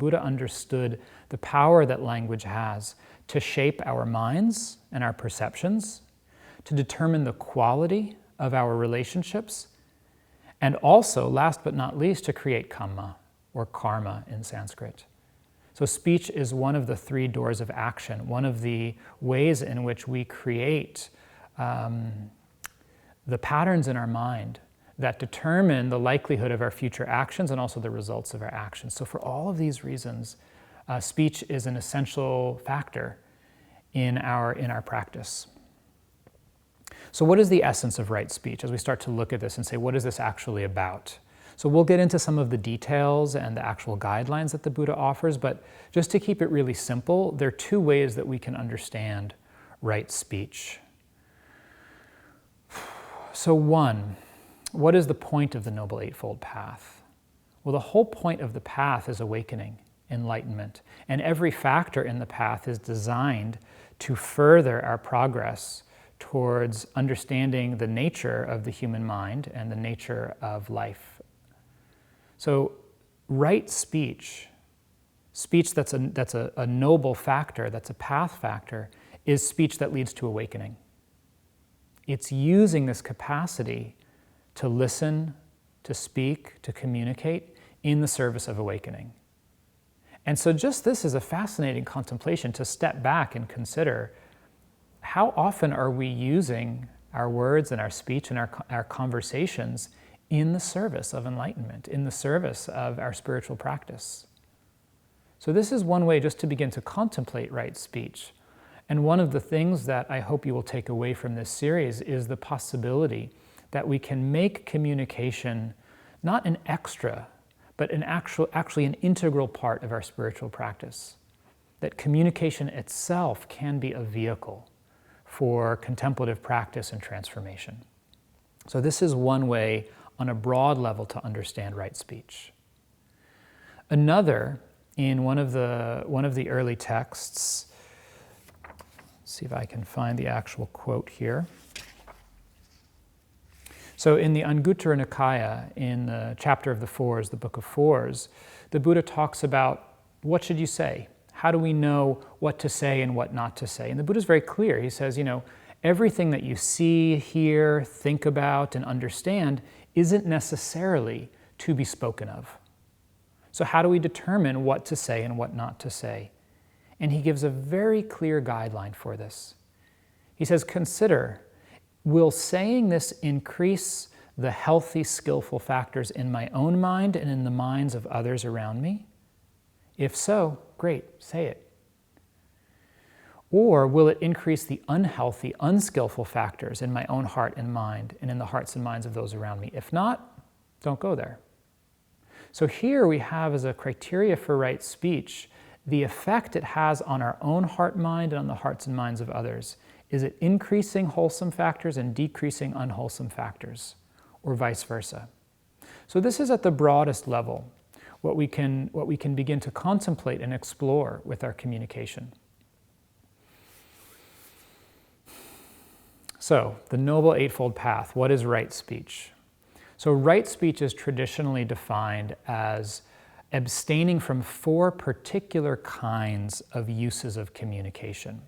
Buddha understood the power that language has to shape our minds and our perceptions, to determine the quality of our relationships, and also, last but not least, to create kamma, or karma in Sanskrit. So speech is one of the three doors of action, one of the ways in which we create the patterns in our mind that determine the likelihood of our future actions and also the results of our actions. So for all of these reasons, speech is an essential factor in our practice. So what is the essence of right speech as we start to look at this and say, what is this actually about? So we'll get into some of the details and the actual guidelines that the Buddha offers, but just to keep it really simple, there are two ways that we can understand right speech. So one, what is the point of the Noble Eightfold Path? Well, the whole point of the path is awakening, enlightenment, and every factor in the path is designed to further our progress towards understanding the nature of the human mind and the nature of life. So right speech, speech that's a noble factor, that's a path factor, is speech that leads to awakening. It's using this capacity to listen, to speak, to communicate in the service of awakening. And so just this is a fascinating contemplation to step back and consider how often are we using our words and our speech and our conversations in the service of enlightenment, in the service of our spiritual practice. So this is one way just to begin to contemplate right speech. And one of the things that I hope you will take away from this series is the possibility that we can make communication not an extra, but actually an integral part of our spiritual practice. That communication itself can be a vehicle for contemplative practice and transformation. So this is one way on a broad level to understand right speech. Another, in one of the early texts, let's see if I can find the actual quote here. So in the Anguttara Nikaya, in the chapter of the Fours, the Book of Fours, the Buddha talks about what should you say? How do we know what to say and what not to say? And the Buddha is very clear. He says, everything that you see, hear, think about, and understand isn't necessarily to be spoken of. So how do we determine what to say and what not to say? And he gives a very clear guideline for this. He says, consider, will saying this increase the healthy, skillful factors in my own mind and in the minds of others around me? If so, great, say it. Or will it increase the unhealthy, unskillful factors in my own heart and mind and in the hearts and minds of those around me? If not, don't go there. So here we have as a criteria for right speech the effect it has on our own heart, mind, and on the hearts and minds of others. Is it increasing wholesome factors and decreasing unwholesome factors, or vice versa? So this is at the broadest level, what we can begin to contemplate and explore with our communication. So, the Noble Eightfold Path, what is right speech? So right speech is traditionally defined as abstaining from 4 particular kinds of uses of communication.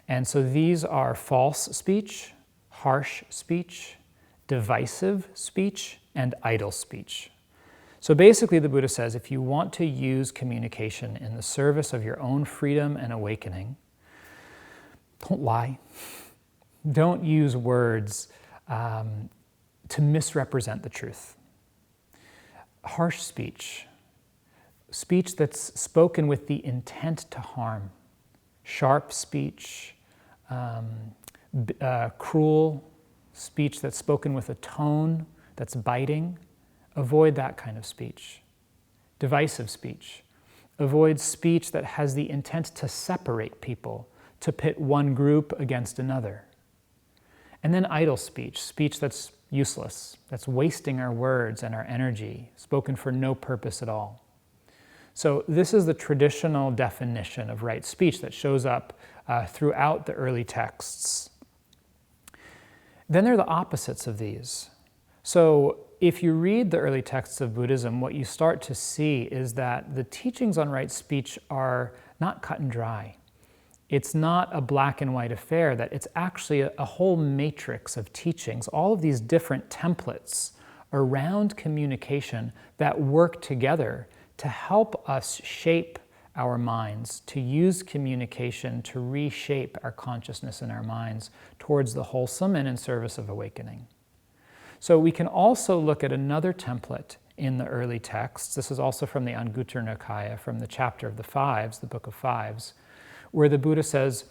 And so these are false speech, harsh speech, divisive speech, and idle speech. So basically the Buddha says if you want to use communication in the service of your own freedom and awakening, don't lie. Don't use words to misrepresent the truth. Harsh speech, speech that's spoken with the intent to harm. Sharp speech, cruel speech that's spoken with a tone that's biting. Avoid that kind of speech. Divisive speech. Avoid speech that has the intent to separate people, to pit one group against another. And then idle speech, speech that's useless, that's wasting our words and our energy, spoken for no purpose at all. So this is the traditional definition of right speech that shows up throughout the early texts. Then there are the opposites of these. So if you read the early texts of Buddhism, what you start to see is that the teachings on right speech are not cut and dry. It's not a black and white affair, that it's actually a whole matrix of teachings, all of these different templates around communication that work together to help us shape our minds, to use communication to reshape our consciousness and our minds towards the wholesome and in service of awakening. So we can also look at another template in the early texts. This is also from the Anguttara Nikaya, from the chapter of the Fives, the Book of Fives, where the Buddha says,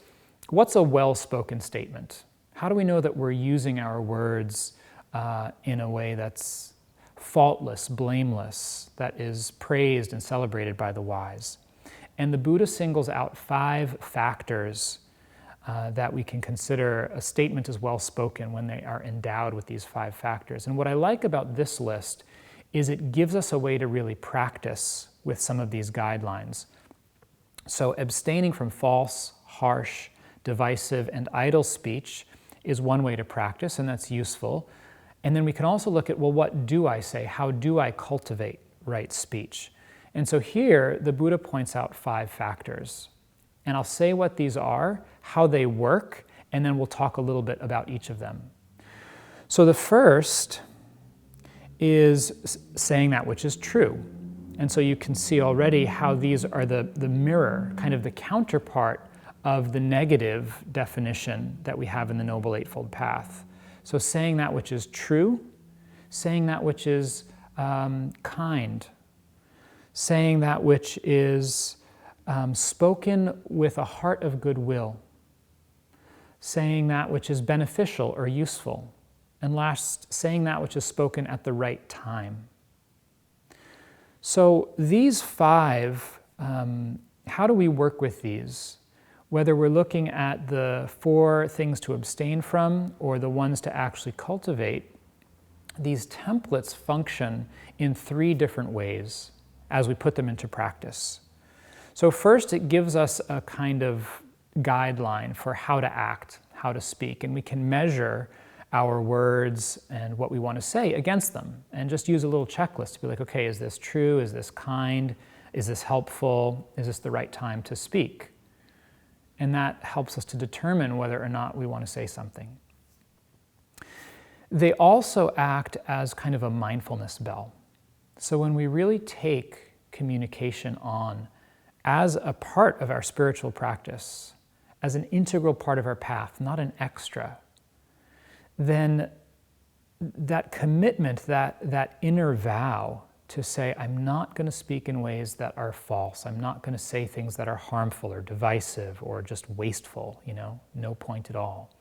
what's a well-spoken statement? How do we know that we're using our words in a way that's faultless, blameless, that is praised and celebrated by the wise? And the Buddha singles out 5 factors that we can consider a statement as well-spoken when they are endowed with these 5 factors. And what I like about this list is it gives us a way to really practice with some of these guidelines. So abstaining from false, harsh, divisive, and idle speech is one way to practice, and that's useful. And then we can also look at, well, what do I say? How do I cultivate right speech? And so here, the Buddha points out 5 factors. And I'll say what these are, how they work, and then we'll talk a little bit about each of them. So the first is saying that which is true. And so you can see already how these are the mirror, kind of the counterpart of the negative definition that we have in the Noble Eightfold Path. So saying that which is true, saying that which is kind, saying that which is spoken with a heart of goodwill, saying that which is beneficial or useful, and last, saying that which is spoken at the right time. So these 5, how do we work with these? Whether we're looking at the 4 things to abstain from or the ones to actually cultivate, these templates function in 3 different ways as we put them into practice. So first, it gives us a kind of guideline for how to act, how to speak, and we can measure our words and what we want to say against them, and just use a little checklist to be like, okay, is this true? Is this kind? Is this helpful? Is this the right time to speak? And that helps us to determine whether or not we want to say something. They also act as kind of a mindfulness bell. So when we really take communication on as a part of our spiritual practice, as an integral part of our path, not an extra, then that commitment, that inner vow to say, I'm not going to speak in ways that are false. I'm not going to say things that are harmful or divisive or just wasteful, no point at all.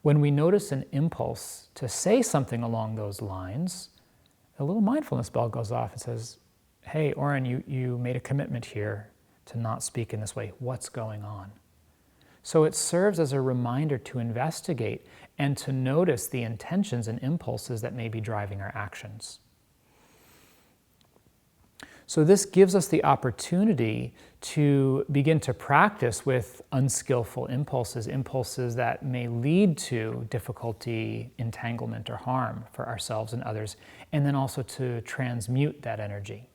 When we notice an impulse to say something along those lines, a little mindfulness bell goes off and says, hey, Oren, you made a commitment here to not speak in this way. What's going on? So it serves as a reminder to investigate and to notice the intentions and impulses that may be driving our actions. So this gives us the opportunity to begin to practice with unskillful impulses, impulses that may lead to difficulty, entanglement, or harm for ourselves and others, and then also to transmute that energy.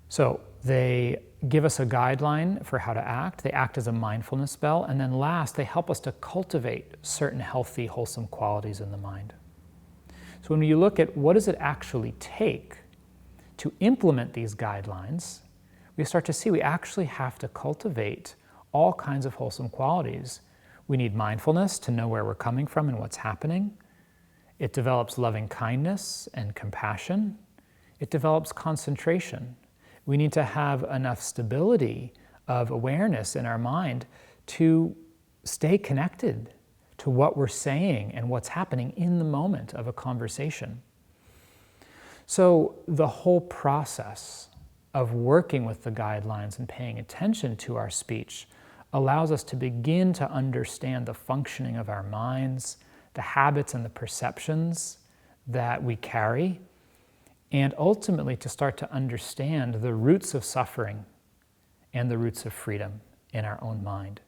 So they give us a guideline for how to act, they act as a mindfulness bell, and then last, they help us to cultivate certain healthy, wholesome qualities in the mind. So when you look at what does it actually take to implement these guidelines, we start to see we actually have to cultivate all kinds of wholesome qualities. We need mindfulness to know where we're coming from and what's happening. It develops loving kindness and compassion. It develops concentration. We need to have enough stability of awareness in our mind to stay connected to what we're saying and what's happening in the moment of a conversation. So the whole process of working with the guidelines and paying attention to our speech allows us to begin to understand the functioning of our minds, the habits and the perceptions that we carry, and ultimately to start to understand the roots of suffering and the roots of freedom in our own mind.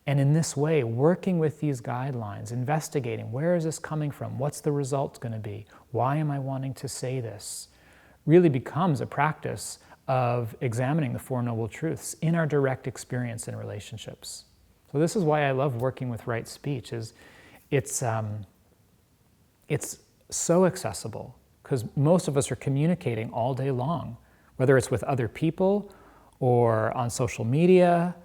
And in this way, working with these guidelines, investigating, where is this coming from? What's the result going to be? Why am I wanting to say this? Really becomes a practice of examining the Four Noble Truths in our direct experience in relationships. So this is why I love working with right speech, is it's so accessible, because most of us are communicating all day long, whether it's with other people or on social media,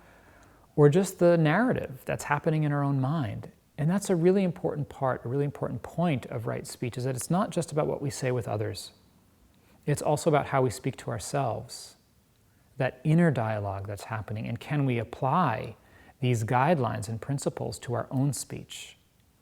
or just the narrative that's happening in our own mind. And that's a really important part, a really important point of right speech, is that it's not just about what we say with others. It's also about how we speak to ourselves, that inner dialogue that's happening, and can we apply these guidelines and principles to our own speech?